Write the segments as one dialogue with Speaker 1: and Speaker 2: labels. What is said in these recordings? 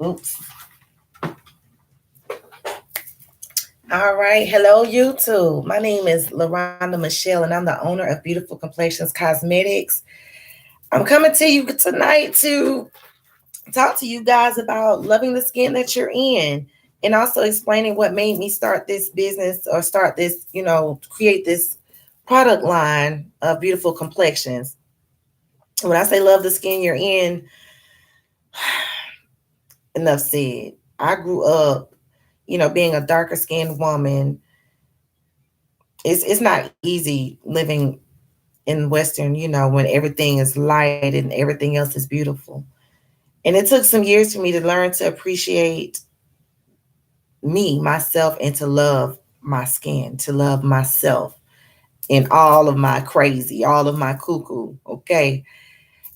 Speaker 1: Oops. All right. Hello, YouTube. My name is LaRonda Michelle, and I'm the owner of Beautiful Complexions Cosmetics. I'm coming to you tonight to talk to you guys about loving the skin that you're in and also explaining what made me start this business or start this, create this product line of beautiful complexions. When I say love the skin you're in, enough said. I grew up, being a darker skinned woman. It's not easy living in Western, when everything is light and everything else is beautiful. And it took some years for me to learn to appreciate me, myself, and to love my skin, to love myself in all of my crazy, all of my cuckoo. Okay.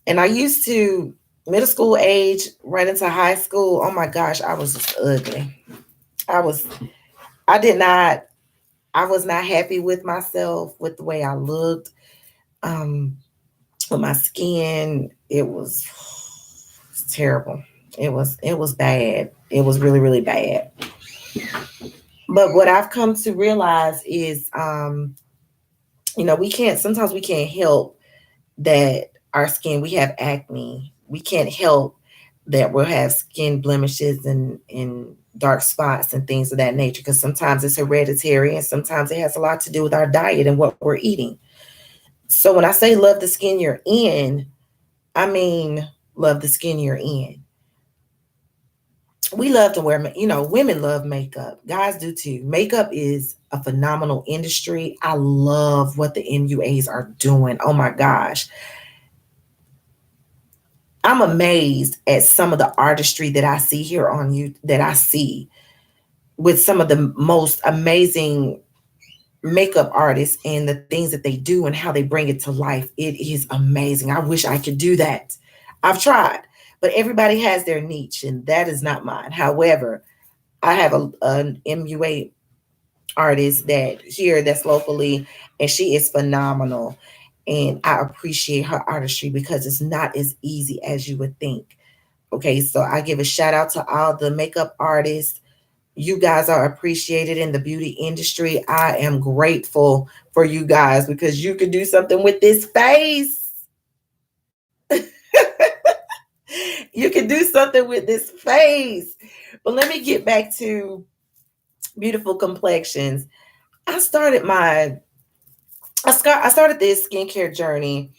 Speaker 1: And I used to, middle school age, right into high school. Oh my gosh, I was just ugly. I was, I did not, I was not happy with myself, with the way I looked, um, with my skin. It was terrible. It was bad. It was really, really bad. But what I've come to realize is, sometimes we can't help that our skin, we have acne. We can't help that we'll have skin blemishes and dark spots and things of that nature because sometimes it's hereditary and sometimes it has a lot to do with our diet and what we're eating. So when I say love the skin you're in, I mean love the skin you're in. We love to wear, women love makeup. Guys do too. Makeup is a phenomenal industry. I love what the MUAs are doing. Oh my gosh. I'm amazed at some of the artistry that I see here on you, that I see with some of the most amazing makeup artists and the things that they do and how they bring it to life. It is amazing. I wish I could do that. I've tried, but everybody has their niche, and that is not mine. However, I have an MUA artist that here that's locally, and she is phenomenal. And I appreciate her artistry because it's not as easy as you would think. Okay, so I give a shout out to all the makeup artists. You guys are appreciated in the beauty industry. I am grateful for you guys because you can do something with this face. You can do something with this face. But let me get back to beautiful complexions. I started my I started this skincare journey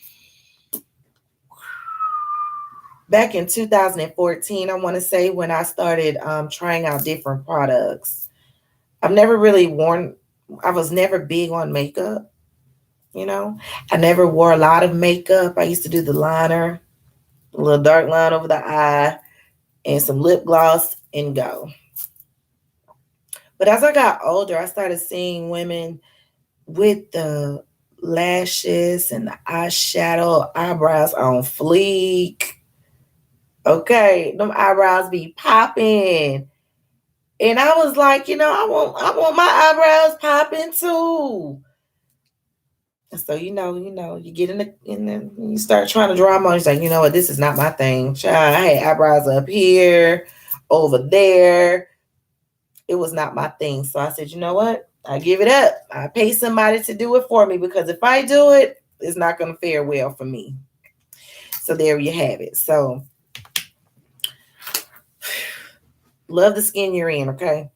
Speaker 1: back in 2014. I want to say when I started trying out different products. I've never really worn. I was never big on makeup. You know, I never wore a lot of makeup. I used to do the liner, a little dark line over the eye, and some lip gloss and go. But as I got older, I started seeing women with the lashes and the eyeshadow, eyebrows on fleek. Okay, them eyebrows be popping. And I was like, I want my eyebrows popping too. And so you get in the you start trying to draw them on. It's like, you know what, this is not my thing. Child, I had eyebrows up here, over there. It was not my thing. So I said, you know what? I give it up. I pay somebody to do it for me because if I do it, it's not going to fare well for me. So there you have it. So love the skin you're in, okay?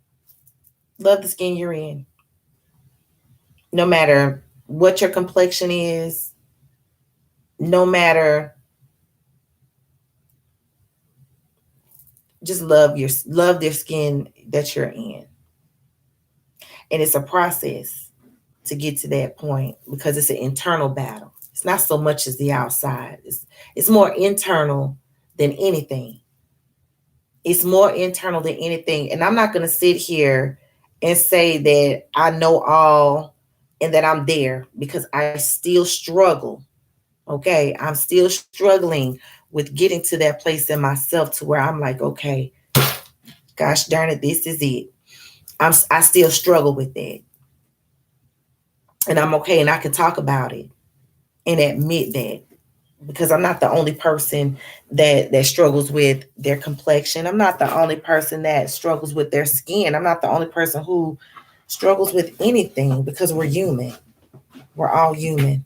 Speaker 1: Love the skin you're in. No matter what your complexion is, no matter, just love their skin that you're in. And it's a process to get to that point because it's an internal battle. It's not so much as the outside. It's more internal than anything. It's more internal than anything. And I'm not going to sit here and say that I know all and that I'm there because I still struggle. Okay. I'm still struggling with getting to that place in myself to where I'm like, okay, gosh darn it, this is it. I still struggle with that. And I'm okay and I can talk about it and admit that. because I'm not the only person that struggles with their complexion. I'm not the only person that struggles with their skin. I'm not the only person who struggles with anything, because we're human. We're all human.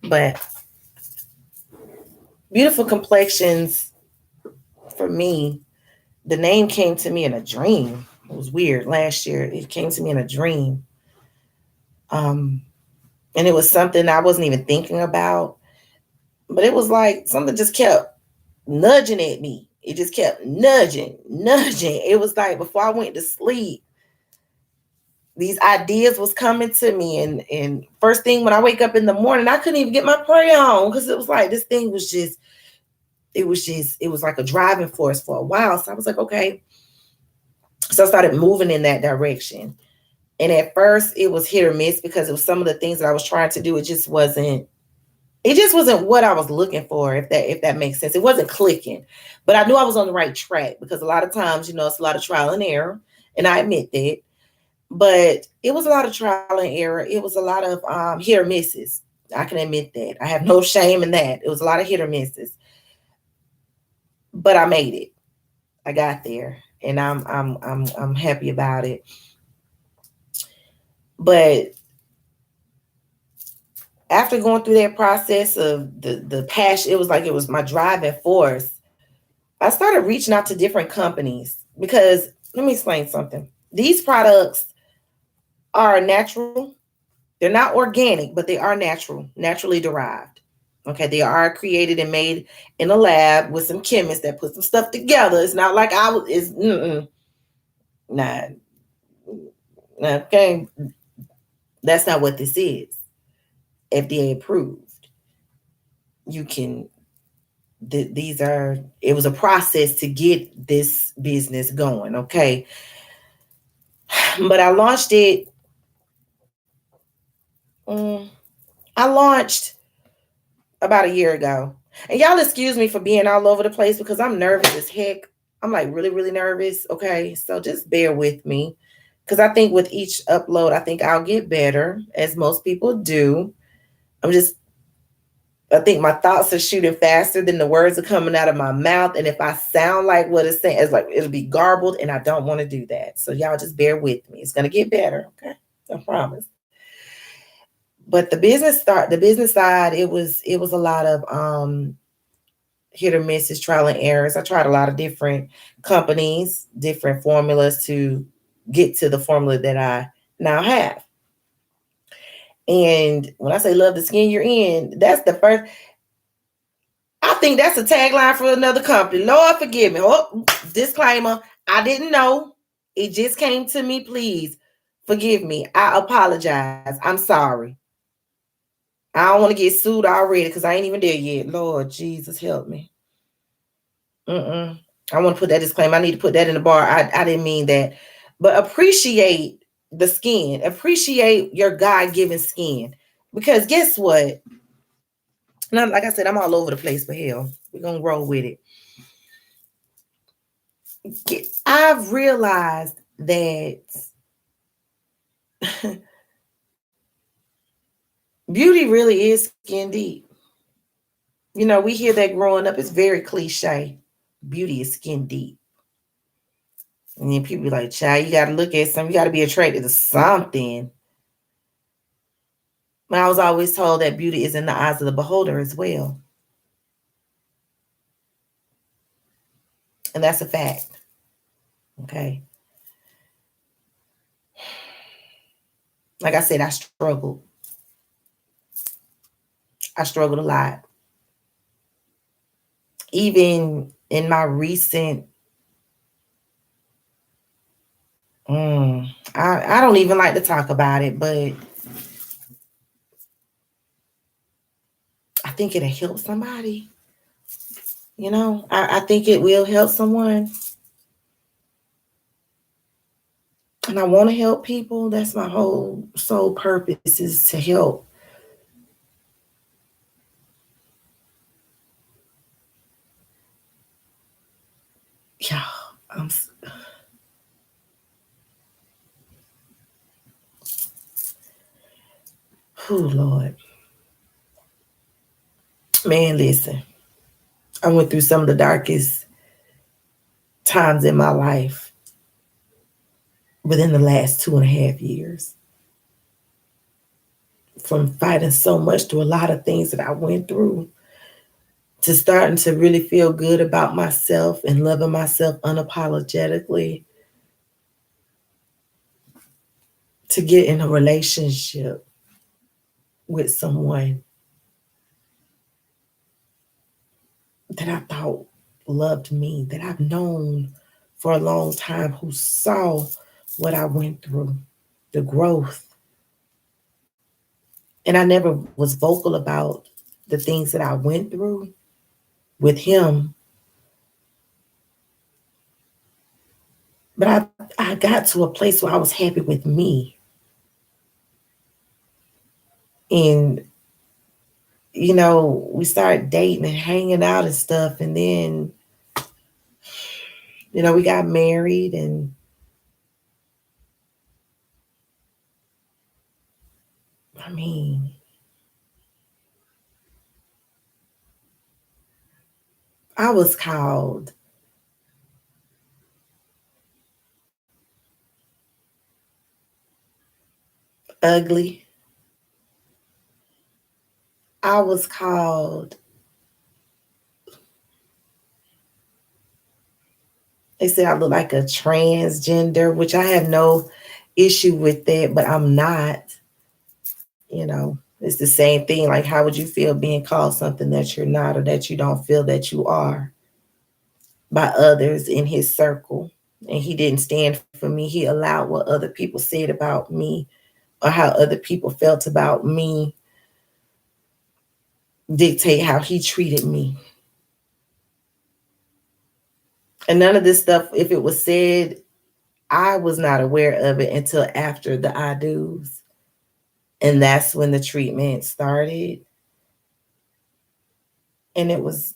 Speaker 1: But beautiful complexions, for me, the name came to me in a dream. It was weird. Last year, it came to me in a dream. Um, and it was something I wasn't even thinking about, but it was like something just kept nudging at me. It just kept nudging, nudging. It was like before I went to sleep, these ideas was coming to me, and first thing when I wake up in the morning, I couldn't even get my prayer on, because it was like this thing was just, it was like a driving force for a while. So I was like, okay. So I started moving in that direction. And at first it was hit or miss, because it was some of the things that I was trying to do, it just wasn't what I was looking for, if that makes sense. It wasn't clicking. But I knew I was on the right track, because a lot of times, it's a lot of trial and error. And I admit that. But it was a lot of trial and error. It was a lot of hit or misses. I can admit that. I have no shame in that. It was a lot of hit or misses. But I made it. I got there. And I'm happy about it. But after going through that process of the passion, it was like it was my driving force. I started reaching out to different companies, because let me explain something. These products are natural. They're not organic, but they are natural, naturally derived. Okay, they are created and made in a lab with some chemists that put some stuff together. It's not like I was. It's nah. Okay, that's not what this is. FDA approved. You can. These are. It was a process to get this business going. Okay, but I launched it. Um, I launched about a year ago. And y'all excuse me for being all over the place, because I'm nervous as heck. I'm like really, really nervous. Okay. So just bear with me. Because I think with each upload, I think I'll get better, as most people do. I'm just, I think my thoughts are shooting faster than the words are coming out of my mouth. And if I sound like what it's saying, it's like it'll be garbled, and I don't want to do that. So y'all just bear with me. It's gonna get better. Okay. I promise. But the business side, it was a lot of hit or misses, trial and errors. I tried a lot of different companies, different formulas to get to the formula that I now have. And when I say love the skin you're in, that's the first. I think that's a tagline for another company. Lord forgive me. Oh, disclaimer. I didn't know. It just came to me. Please forgive me. I apologize. I'm sorry. I don't want to get sued already, because I ain't even there yet. Lord Jesus, help me. Mm-mm. I want to put that disclaimer. I need to put that in the bar. I didn't mean that. But appreciate the skin. Appreciate your God given skin. Because guess what? Now, like I said, I'm all over the place, but hell, we're going to roll with it. I've realized that beauty really is skin deep. We hear that growing up. It's very cliche. Beauty is skin deep. And then people be like, child, you got to look at something. You got to be attracted to something. But I was always told that beauty is in the eyes of the beholder as well. And that's a fact. Okay. Like I said, I struggled. I struggled a lot. Even in my recent, I don't even like to talk about it, but I think it'll help somebody. I think it will help someone. And I want to help people. That's my whole sole purpose, is to help. Yeah. I'm, oh, Lord. Man, listen, I went through some of the darkest times in my life within the last 2.5 years. From fighting so much through a lot of things that I went through to starting to really feel good about myself and loving myself unapologetically, to get in a relationship with someone that I thought loved me, that I've known for a long time, who saw what I went through, the growth. And I never was vocal about the things that I went through with him. But I got to a place where I was happy with me. And, we started dating and hanging out and stuff. And then, we got married. And I mean, I was called ugly. I was called, they said I look like a transgender, which I have no issue with that, but I'm not. It's the same thing. Like, how would you feel being called something that you're not or that you don't feel that you are by others in his circle? And he didn't stand for me. He allowed what other people said about me or how other people felt about me dictate how he treated me. And none of this stuff, if it was said, I was not aware of it until after the I do's. And that's when the treatment started. And it was,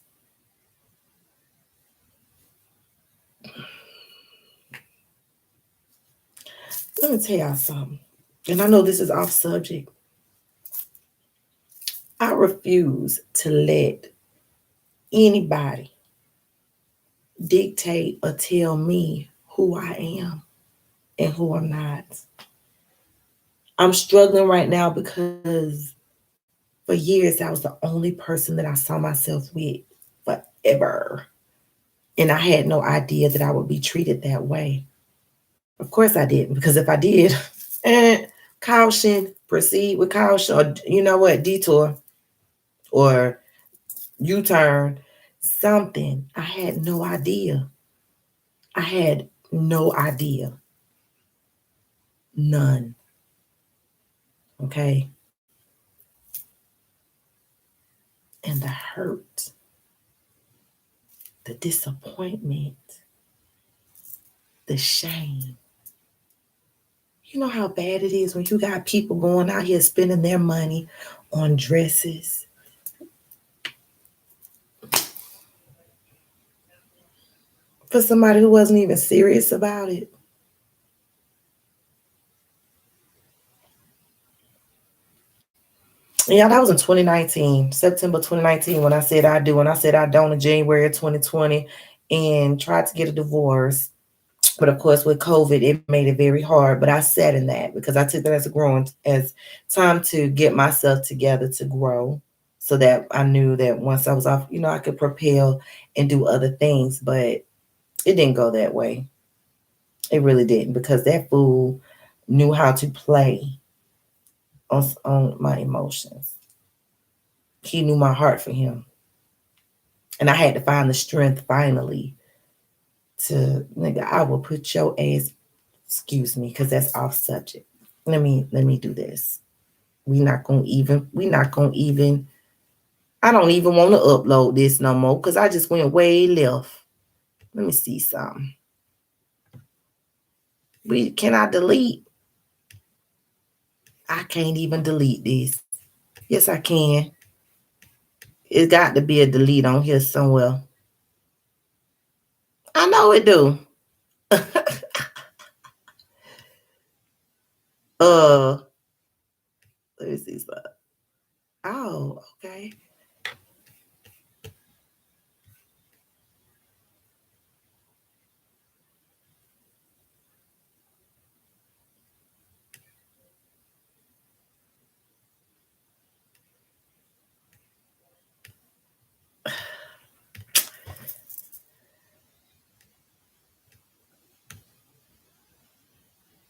Speaker 1: let me tell y'all something. And I know this is off subject. I refuse to let anybody dictate or tell me who I am and who I'm not. I'm struggling right now because for years that was the only person that I saw myself with forever. And I had no idea that I would be treated that way. Of course I didn't, because if I did, caution, proceed with caution, or you know what, detour or U-turn, something. I had no idea. I had no idea. None. Okay. And the hurt, the disappointment, the shame. You know how bad it is when you got people going out here spending their money on dresses, for somebody who wasn't even serious about it. Yeah, that was in 2019, September 2019, when I said I do, and I said I don't in January of 2020, and tried to get a divorce. But of course, with COVID, it made it very hard. But I sat in that because I took that as time to get myself together to grow, so that I knew that once I was off, I could propel and do other things. But it didn't go that way. It really didn't, because that fool knew how to play on my emotions. He knew my heart for him. And I had to find the strength finally to, nigga, I will put your ass, excuse me, because that's off subject. Let me do this. We not gonna even, I don't even want to upload this no more because I just went way left. Let me see something. Can I delete? I can't even delete this. Yes, I can. It's got to be a delete on here somewhere. I know it do.